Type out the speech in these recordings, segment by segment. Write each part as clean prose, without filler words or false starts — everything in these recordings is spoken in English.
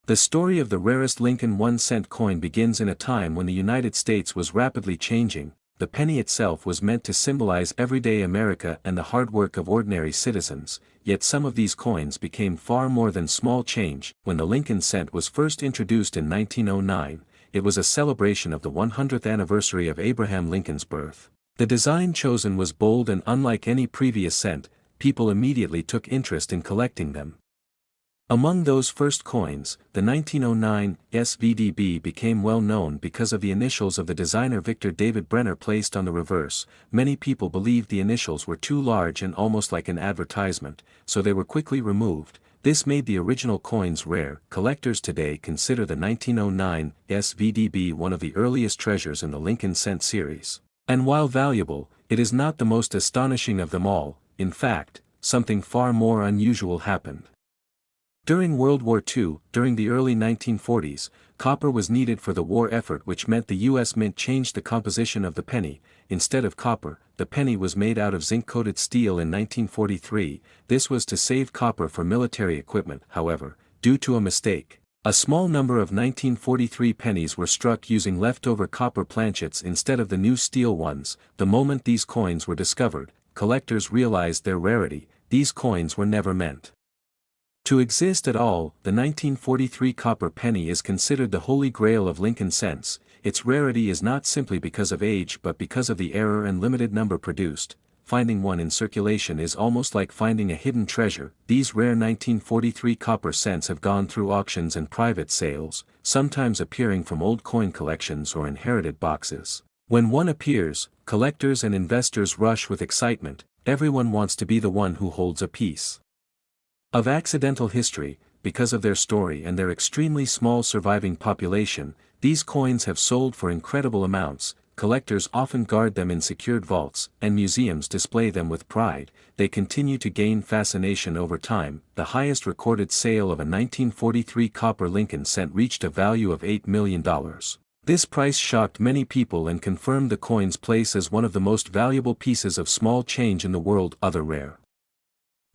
The story of the rarest Lincoln 1-cent coin begins in a time when the United States was rapidly changing. The penny itself was meant to symbolize everyday America and the hard work of ordinary citizens, yet some of these coins became far more than small change. When the Lincoln cent was first introduced in 1909, it was a celebration of the 100th anniversary of Abraham Lincoln's birth. The design chosen was bold and unlike any previous cent. People immediately took interest in collecting them. Among those first coins, the 1909 SVDB became well known because of the initials of the designer Victor David Brenner placed on the reverse. Many people believed the initials were too large and almost like an advertisement, so they were quickly removed. This made the original coins rare. Collectors today consider the 1909 SVDB one of the earliest treasures in the Lincoln cent series. And while valuable, it is not the most astonishing of them all. In fact, something far more unusual happened. During World War II, during the early 1940s, copper was needed for the war effort, which meant the U.S. Mint changed the composition of the penny. Instead of copper, the penny was made out of zinc-coated steel in 1943. This was to save copper for military equipment. However, due to a mistake, a small number of 1943 pennies were struck using leftover copper planchets instead of the new steel ones. The moment these coins were discovered, collectors realized their rarity. These coins were never meant to exist at all. The 1943 copper penny is considered the holy grail of Lincoln cents. Its rarity is not simply because of age but because of the error and limited number produced. Finding one in circulation is almost like finding a hidden treasure. These rare 1943 copper cents have gone through auctions and private sales, sometimes appearing from old coin collections or inherited boxes. When one appears, collectors and investors rush with excitement. Everyone wants to be the one who holds a piece of accidental history. Because of their story and their extremely small surviving population, these coins have sold for incredible amounts. Collectors often guard them in secured vaults, and museums display them with pride. They continue to gain fascination over time. The highest recorded sale of a 1943 copper Lincoln cent reached a value of $8 million. This price shocked many people and confirmed the coin's place as one of the most valuable pieces of small change in the world. Other rare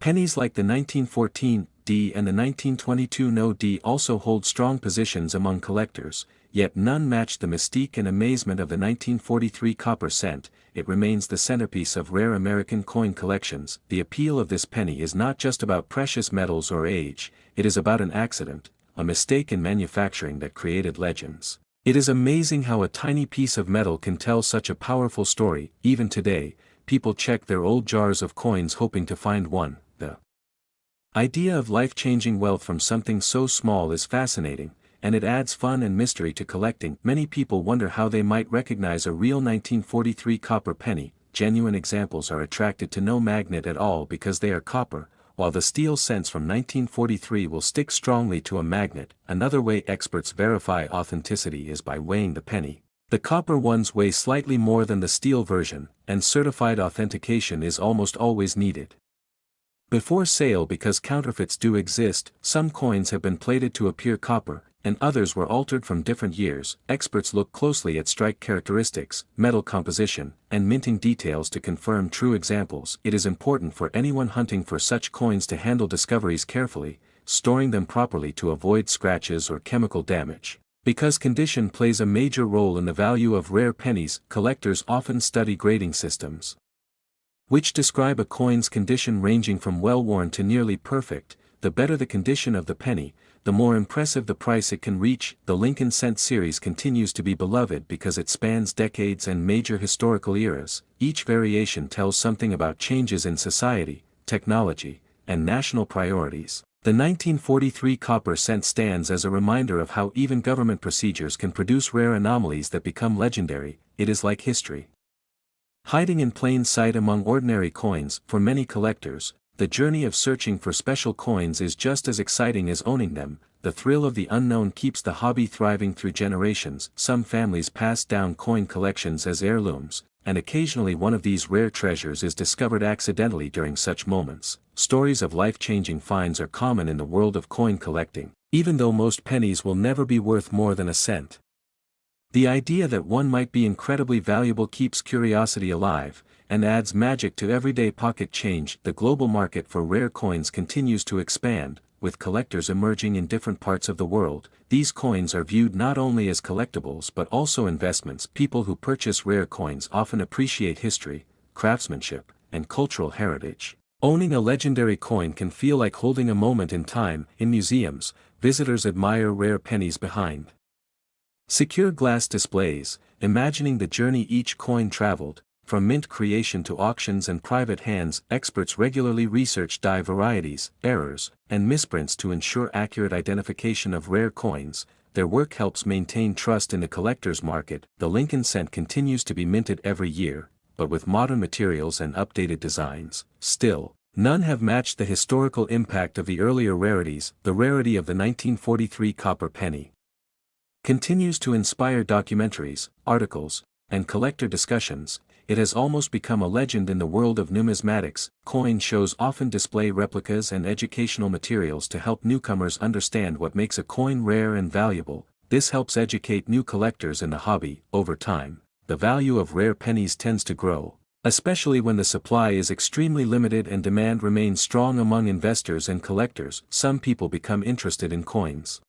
pennies like the 1914 D and the 1922 No D also hold strong positions among collectors, yet none match the mystique and amazement of the 1943 copper cent. It remains the centerpiece of rare American coin collections. The appeal of this penny is not just about precious metals or age, it is about an accident, a mistake in manufacturing that created legends. It is amazing how a tiny piece of metal can tell such a powerful story. Even today, people check their old jars of coins hoping to find one. The idea of life-changing wealth from something so small is fascinating, and it adds fun and mystery to collecting. Many people wonder how they might recognize a real 1943 copper penny. Genuine examples are attracted to no magnet at all because they are copper, while the steel cents from 1943 will stick strongly to a magnet. Another way experts verify authenticity is by weighing the penny. The copper ones weigh slightly more than the steel version, and certified authentication is almost always needed before sale because counterfeits do exist. Some coins have been plated to appear copper, and others were altered from different years. Experts look closely at strike characteristics, metal composition, and minting details to confirm true examples. It is important for anyone hunting for such coins to handle discoveries carefully, storing them properly to avoid scratches or chemical damage. Because condition plays a major role in the value of rare pennies, collectors often study grading systems, which describe a coin's condition ranging from well-worn to nearly perfect. The better the condition of the penny, the more impressive the price it can reach. The Lincoln cent series continues to be beloved because it spans decades and major historical eras. Each variation tells something about changes in society, technology, and national priorities. The 1943 copper cent stands as a reminder of how even government procedures can produce rare anomalies that become legendary. It is like history hiding in plain sight among ordinary coins. For many collectors, the journey of searching for special coins is just as exciting as owning them. The thrill of the unknown keeps the hobby thriving through generations. Some families pass down coin collections as heirlooms, and occasionally one of these rare treasures is discovered accidentally during such moments. Stories of life-changing finds are common in the world of coin collecting, even though most pennies will never be worth more than a cent. The idea that one might be incredibly valuable keeps curiosity alive, and adds magic to everyday pocket change. The global market for rare coins continues to expand. with collectors emerging in different parts of the world. These coins are viewed not only as collectibles but also investments. People who purchase rare coins often appreciate history, craftsmanship, and cultural heritage. Owning a legendary coin can feel like holding a moment in time. In museums, visitors admire rare pennies behind secure glass displays, imagining the journey each coin traveled. From mint creation to auctions and private hands, experts regularly research die varieties, errors, and misprints to ensure accurate identification of rare coins. Their work helps maintain trust in the collector's market. The Lincoln cent continues to be minted every year, but with modern materials and updated designs. Still, none have matched the historical impact of the earlier rarities. The rarity of the 1943 copper penny continues to inspire documentaries, articles, and collector discussions. It has almost become a legend in the world of numismatics. Coin shows often display replicas and educational materials to help newcomers understand what makes a coin rare and valuable. This helps educate new collectors in the hobby. Over time, the value of rare pennies tends to grow, especially when the supply is extremely limited and demand remains strong among investors and collectors. Some people become interested in coins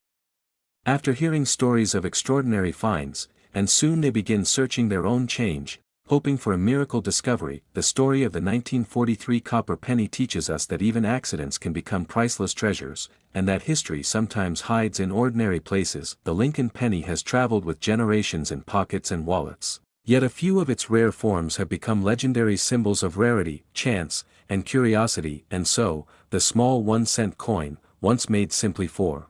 after hearing stories of extraordinary finds, and soon they begin searching their own change, hoping for a miracle discovery. The story of the 1943 copper penny teaches us that even accidents can become priceless treasures, and that history sometimes hides in ordinary places. The Lincoln penny has traveled with generations in pockets and wallets. Yet a few of its rare forms have become legendary symbols of rarity, chance, and curiosity. And so, the small 1-cent coin, once made simply for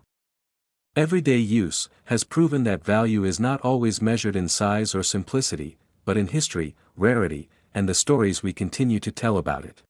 everyday use, has proven that value is not always measured in size or simplicity, but in history, rarity, and the stories we continue to tell about it.